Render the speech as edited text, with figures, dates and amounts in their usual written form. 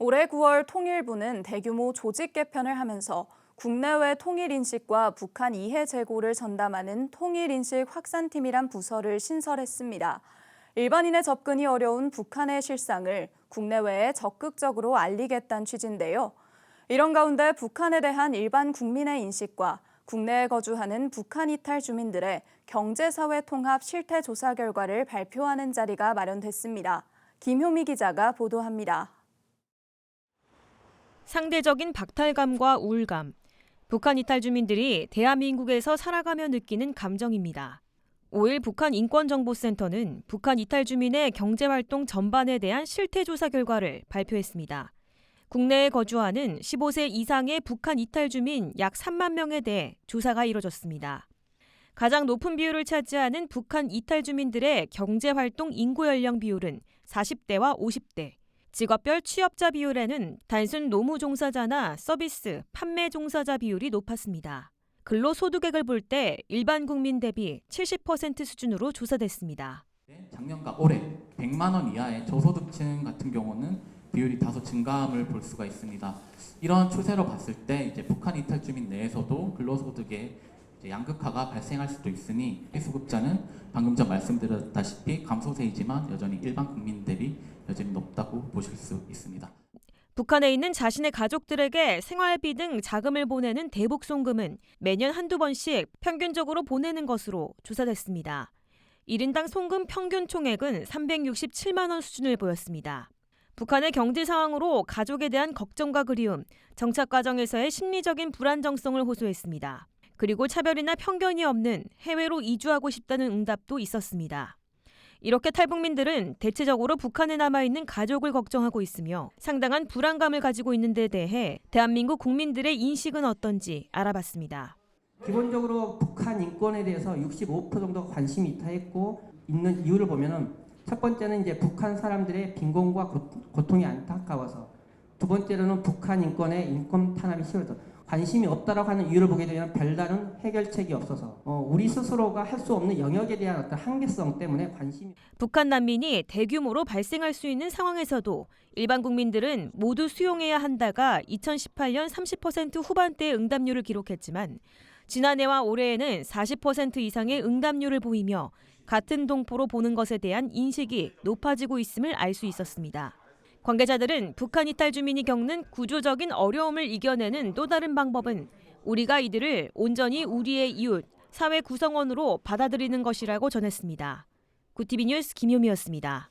올해 9월 통일부는 대규모 조직 개편을 하면서 국내외 통일인식과 북한 이해 재고를 전담하는 통일인식 확산팀이란 부서를 신설했습니다. 일반인의 접근이 어려운 북한의 실상을 국내외에 적극적으로 알리겠다는 취지인데요. 이런 가운데 북한에 대한 일반 국민의 인식과 국내에 거주하는 북한 이탈 주민들의 경제사회 통합 실태 조사 결과를 발표하는 자리가 마련됐습니다. 김효미 기자가 보도합니다. 상대적인 박탈감과 우울감, 북한 이탈 주민들이 대한민국에서 살아가며 느끼는 감정입니다. 5일 북한인권정보센터는 북한 이탈 주민의 경제활동 전반에 대한 실태조사 결과를 발표했습니다. 국내에 거주하는 15세 이상의 북한 이탈 주민 약 3만 명에 대해 조사가 이뤄졌습니다. 가장 높은 비율을 차지하는 북한 이탈 주민들의 경제활동 인구 연령 비율은 40대와 50대, 직업별 취업자 비율에는 단순 노무 종사자나 서비스, 판매 종사자 비율이 높았습니다. 근로소득액을 볼 때 일반 국민 대비 70% 수준으로 조사됐습니다. 작년과 올해 100만 원 이하의 저소득층 같은 경우는 비율이 다소 증가함을 볼 수가 있습니다. 이런 추세로 봤을 때 이제 북한 이탈 주민 내에서도 근로소득의 양극화가 발생할 수도 있으니 수급자는 방금 전 말씀드렸다시피 감소세이지만 여전히 일반 국민 대비 여전히 높다고 보실 수 있습니다. 북한에 있는 자신의 가족들에게 생활비 등 자금을 보내는 대북송금은 매년 한두 번씩 평균적으로 보내는 것으로 조사됐습니다. 1인당 송금 평균 총액은 367만 원 수준을 보였습니다. 북한의 경제 상황으로 가족에 대한 걱정과 그리움, 정착 과정에서의 심리적인 불안정성을 호소했습니다. 그리고 차별이나 편견이 없는 해외로 이주하고 싶다는 응답도 있었습니다. 이렇게 탈북민들은 대체적으로 북한에 남아있는 가족을 걱정하고 있으며 상당한 불안감을 가지고 있는 데 대해 대한민국 국민들의 인식은 어떤지 알아봤습니다. 기본적으로 북한 인권에 대해서 65% 정도가 관심이 있는 이유를 보면은 첫 번째는 이제 북한 사람들의 빈곤과 고통이 안타까워서, 두 번째로는 북한 인권에 인권 탄압이 심해서 관심이 없다라고 하는 이유를 보게 되면 별다른 해결책이 없어서 우리 스스로가 할 수 없는 영역에 대한 어떤 한계성 때문에 관심이. 북한 난민이 대규모로 발생할 수 있는 상황에서도 일반 국민들은 모두 수용해야 한다가 2018년 30% 후반대의 응답률을 기록했지만 지난해와 올해에는 40% 이상의 응답률을 보이며 같은 동포로 보는 것에 대한 인식이 높아지고 있음을 알 수 있었습니다. 관계자들은 북한 이탈 주민이 겪는 구조적인 어려움을 이겨내는 또 다른 방법은 우리가 이들을 온전히 우리의 이웃, 사회 구성원으로 받아들이는 것이라고 전했습니다. 구티비 뉴스 김효미였습니다.